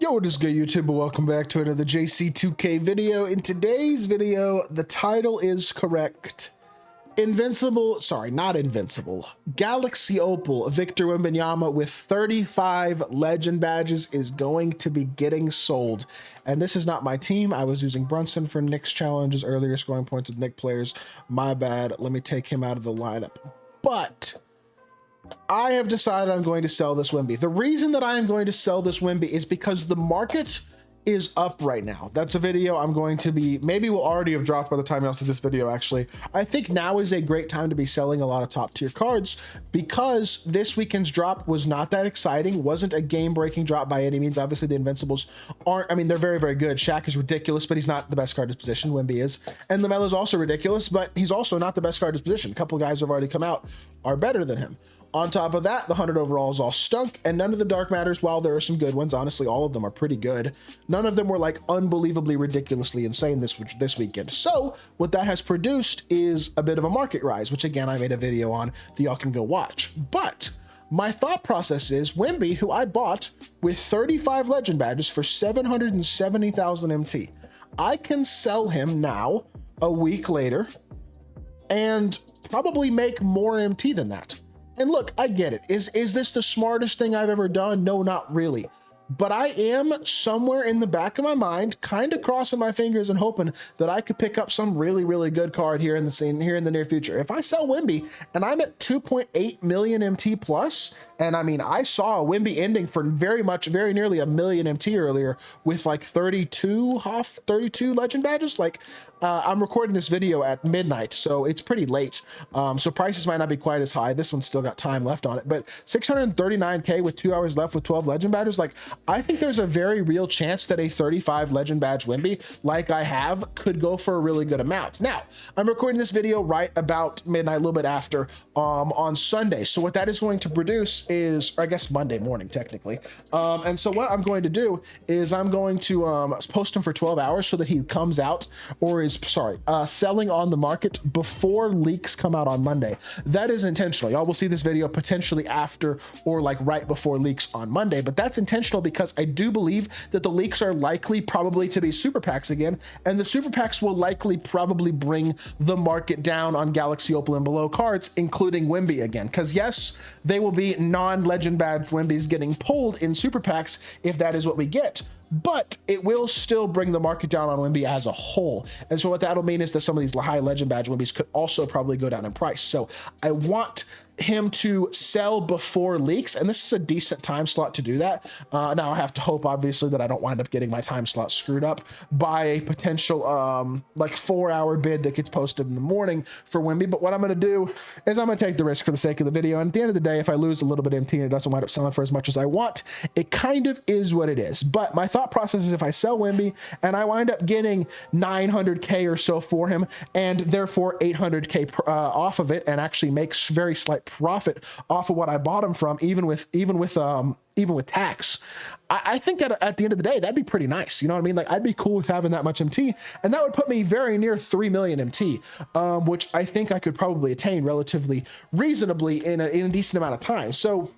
Yo, what is good, YouTube? Welcome back to another JC2K video. In today's video, the title is correct. Not Invincible. Galaxy Opal, Victor Wembanyama with 35 legend badges is going to be getting sold. And this is not my team. I was using Brunson for Nick's challenges earlier, scoring points with Nick players. My bad. Let me take him out of the lineup. But I have decided I'm going to sell this Wemby. The reason that I am going to sell this Wemby is because the market is up right now. That's a video I'm going to be, maybe will already have dropped by the time you see this video actually. I think now is a great time to be selling a lot of top tier cards because this weekend's drop was not that exciting, wasn't a game-breaking drop by any means. Obviously the Invincibles aren't, I mean, they're very, very good. Shaq is ridiculous, but he's not the best card in his position. Wemby is. And LaMelo's also ridiculous, but he's also not the best card in his position. A couple guys who have already come out are better than him. On top of that, the 100 overalls all stunk, and none of the dark matters, while there are some good ones, honestly, all of them are pretty good. None of them were like unbelievably ridiculously insane this weekend. So what that has produced is a bit of a market rise, which again, I made a video on that y'all can go watch. But my thought process is Wemby, who I bought with 35 legend badges for 770,000 MT, I can sell him now a week later and probably make more MT than that. And look, I get it. Is this the smartest thing I've ever done? No, not really. But I am somewhere in the back of my mind, kind of crossing my fingers and hoping that I could pick up some really, really good card here in the near future. If I sell Wemby and I'm at 2.8 million MT plus, and I mean, I saw a Wemby ending for very nearly a million MT earlier with like 32 legend badges. Like, I'm recording this video at midnight, so it's pretty late. So prices might not be quite as high. This one's still got time left on it, but 639K with 2 hours left with 12 legend badges. Like, I think there's a very real chance that a 35 legend badge Wemby, like I have, could go for a really good amount. Now, I'm recording this video right about midnight, a little bit after, on Sunday. So what that is going to produce is, or I guess Monday morning, technically. And so what I'm going to do is I'm going to post him for 12 hours so that he comes out, or is, selling on the market before leaks come out on Monday. That is intentional. Y'all will see this video potentially after or like right before leaks on Monday, but that's intentional because I do believe that the leaks are likely probably to be super packs again, and the super packs will likely probably bring the market down on Galaxy Opal and below cards, including Wemby again. Because yes, they will be non-legend badge Wembys getting pulled in super packs if that is what we get, but it will still bring the market down on Wemby as a whole. And so what that'll mean is that some of these high legend badge Wembys could also probably go down in price. So I want him to sell before leaks, and this is a decent time slot to do that. Now I have to hope obviously that I don't wind up getting my time slot screwed up by a potential like 4-hour bid that gets posted in the morning for Wemby. But what I'm going to do is I'm going to take the risk for the sake of the video, and at the end of the day, if I lose a little bit of MT and it doesn't wind up selling for as much as I want, it kind of is what it is. But my thought process is if I sell Wemby and I wind up getting 900K or so for him, and therefore 800K off of it, and actually makes very slight profit off of what I bought him from, even with tax, I think at the end of the day, that'd be pretty nice. You know what I mean? Like, I'd be cool with having that much MT, and that would put me very near 3 million MT, which I think I could probably attain relatively reasonably in a decent amount of time. So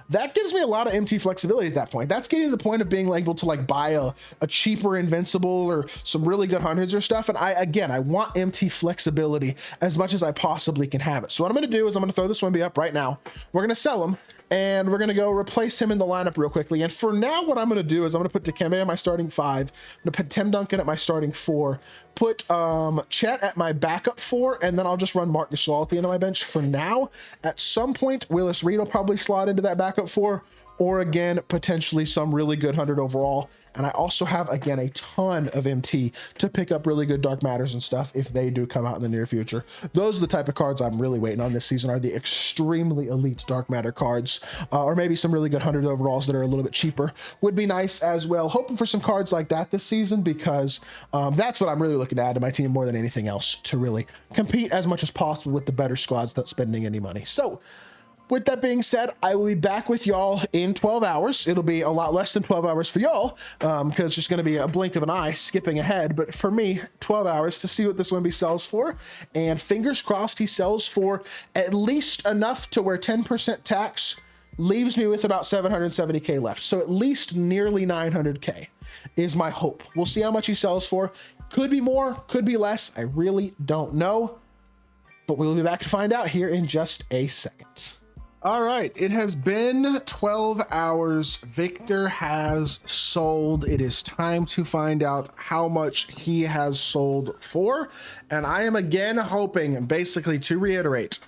that gives me a lot of MT flexibility at that point. That's getting to the point of being able to like buy a cheaper Invincible or some really good hundreds or stuff. And I want MT flexibility as much as I possibly can have it. So what I'm going to do is I'm going to throw this Wemby up right now. We're going to sell him, and we're going to go replace him in the lineup real quickly. And for now, what I'm going to do is I'm going to put Dikembe at my starting 5. I'm going to put Tim Duncan at my starting 4, put Chet at my backup 4, and then I'll just run Marc Gasol at the end of my bench for now. At some point, Willis Reed will probably slot into that backup 4, or again, potentially some really good 100 overall. And I also have, again, a ton of MT to pick up really good dark matters and stuff if they do come out in the near future. Those are the type of cards I'm really waiting on this season, are the extremely elite dark matter cards, or maybe some really good 100 overalls that are a little bit cheaper would be nice as well. Hoping for some cards like that this season, because that's what I'm really looking to add to my team more than anything else, to really compete as much as possible with the better squads without spending any money. So with that being said, I will be back with y'all in 12 hours. It'll be a lot less than 12 hours for y'all, because it's just going to be a blink of an eye skipping ahead. But for me, 12 hours to see what this Wemby sells for. And fingers crossed he sells for at least enough to where 10% tax leaves me with about 770K left. So at least nearly 900K is my hope. We'll see how much he sells for. Could be more, could be less. I really don't know, but we'll be back to find out here in just a second. All right, it has been 12 hours. Victor has sold. It is time to find out how much he has sold for. And I am again hoping, basically to reiterate,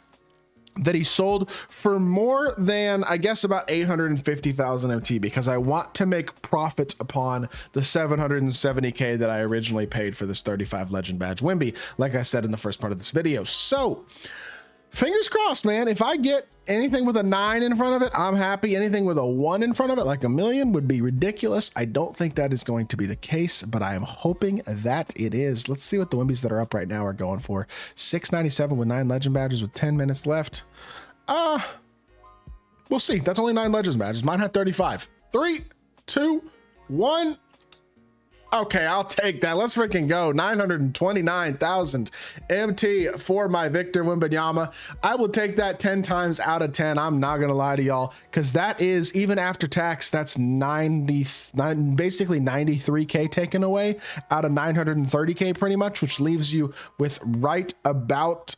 that he sold for more than, I guess, about 850,000 MT, because I want to make profit upon the 770K that I originally paid for this 35 legend badge Wimby, like I said in the first part of this video. So fingers crossed, man. If I get anything with a 9 in front of it, I'm happy. Anything with a 1 in front of it, like a million, would be ridiculous. I don't think that is going to be the case, but I am hoping that it is. Let's see what the Wimbies that are up right now are going for. 697 with 9 legend badges with 10 minutes left. We'll see. That's only 9 legends badges. Mine had 35. 3, 2, 1. Okay, I'll take that. Let's freaking go. 929,000 MT for my Victor Wembanyama. I will take that 10 times out of 10. I'm not going to lie to y'all, because that is, even after tax, that's basically 93K taken away out of 930K pretty much, which leaves you with right about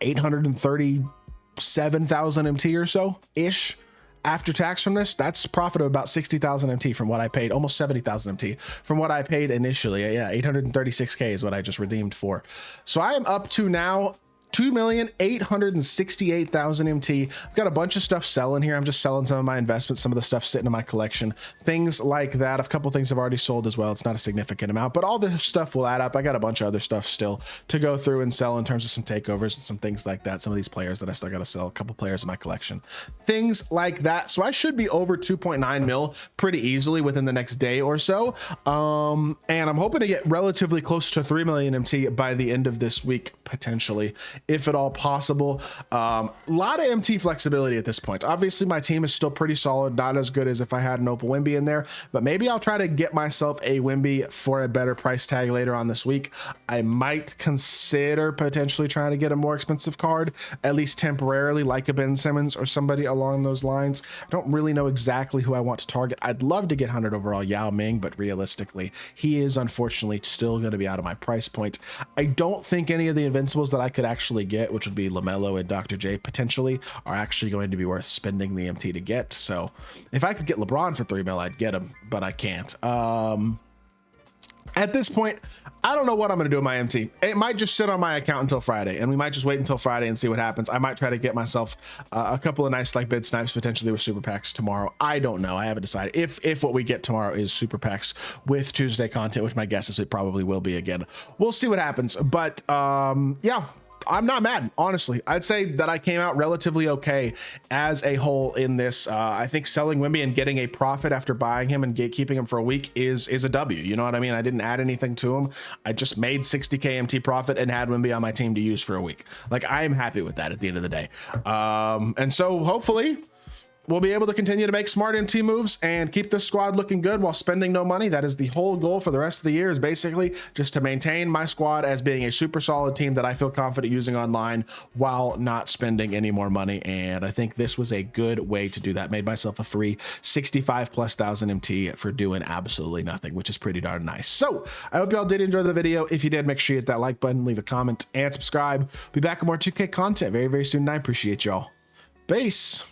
837,000 MT or so ish. After tax from this, that's profit of about 60,000 MT from what I paid, almost 70,000 MT from what I paid initially. Yeah, 836K is what I just redeemed for. So I am up to now 2,868,000 MT. I've got a bunch of stuff selling here. I'm just selling some of my investments, some of the stuff sitting in my collection, things like that. A couple things I've already sold as well. It's not a significant amount, but all this stuff will add up. I got a bunch of other stuff still to go through and sell in terms of some takeovers and some things like that. Some of these players that I still got to sell, a couple players in my collection, things like that. So I should be over 2.9 mil pretty easily within the next day or so. And I'm hoping to get relatively close to 3 million MT by the end of this week, potentially, if at all possible. A lot of MT flexibility at this point. Obviously, my team is still pretty solid, not as good as if I had an Opal Wimby in there, but maybe I'll try to get myself a Wimby for a better price tag later on this week. I might consider potentially trying to get a more expensive card, at least temporarily, like a Ben Simmons or somebody along those lines. I don't really know exactly who I want to target. I'd love to get 100 overall Yao Ming, but realistically, he is unfortunately still going to be out of my price point. I don't think any of the invincibles that I could actually get, which would be LaMelo and Dr. J potentially, are actually going to be worth spending the MT to get. So if I could get LeBron for 3 mil, I'd get him, but I can't. At this point, I don't know what I'm going to do with my MT. It might just sit on my account until Friday, and we might just wait until Friday and see what happens. I might try to get myself a couple of nice like bid snipes potentially with super packs tomorrow. I don't know. I haven't decided if what we get tomorrow is super packs with Tuesday content, which my guess is it probably will be again. We'll see what happens. But yeah, I'm not mad, honestly. I'd say that I came out relatively okay as a whole in this. I think selling Wimby and getting a profit after buying him and keeping him for a week is a W. You know what I mean? I didn't add anything to him. I just made 60K MT profit and had Wimby on my team to use for a week. Like, I am happy with that at the end of the day. And so hopefully we'll be able to continue to make smart MT moves and keep this squad looking good while spending no money. That is the whole goal for the rest of the year, is basically just to maintain my squad as being a super solid team that I feel confident using online while not spending any more money. And I think this was a good way to do that. Made myself a free 65,000+ MT for doing absolutely nothing, which is pretty darn nice. So I hope y'all did enjoy the video. If you did, make sure you hit that like button, leave a comment, and subscribe. Be back with more 2K content very, very soon. And I appreciate y'all. Peace.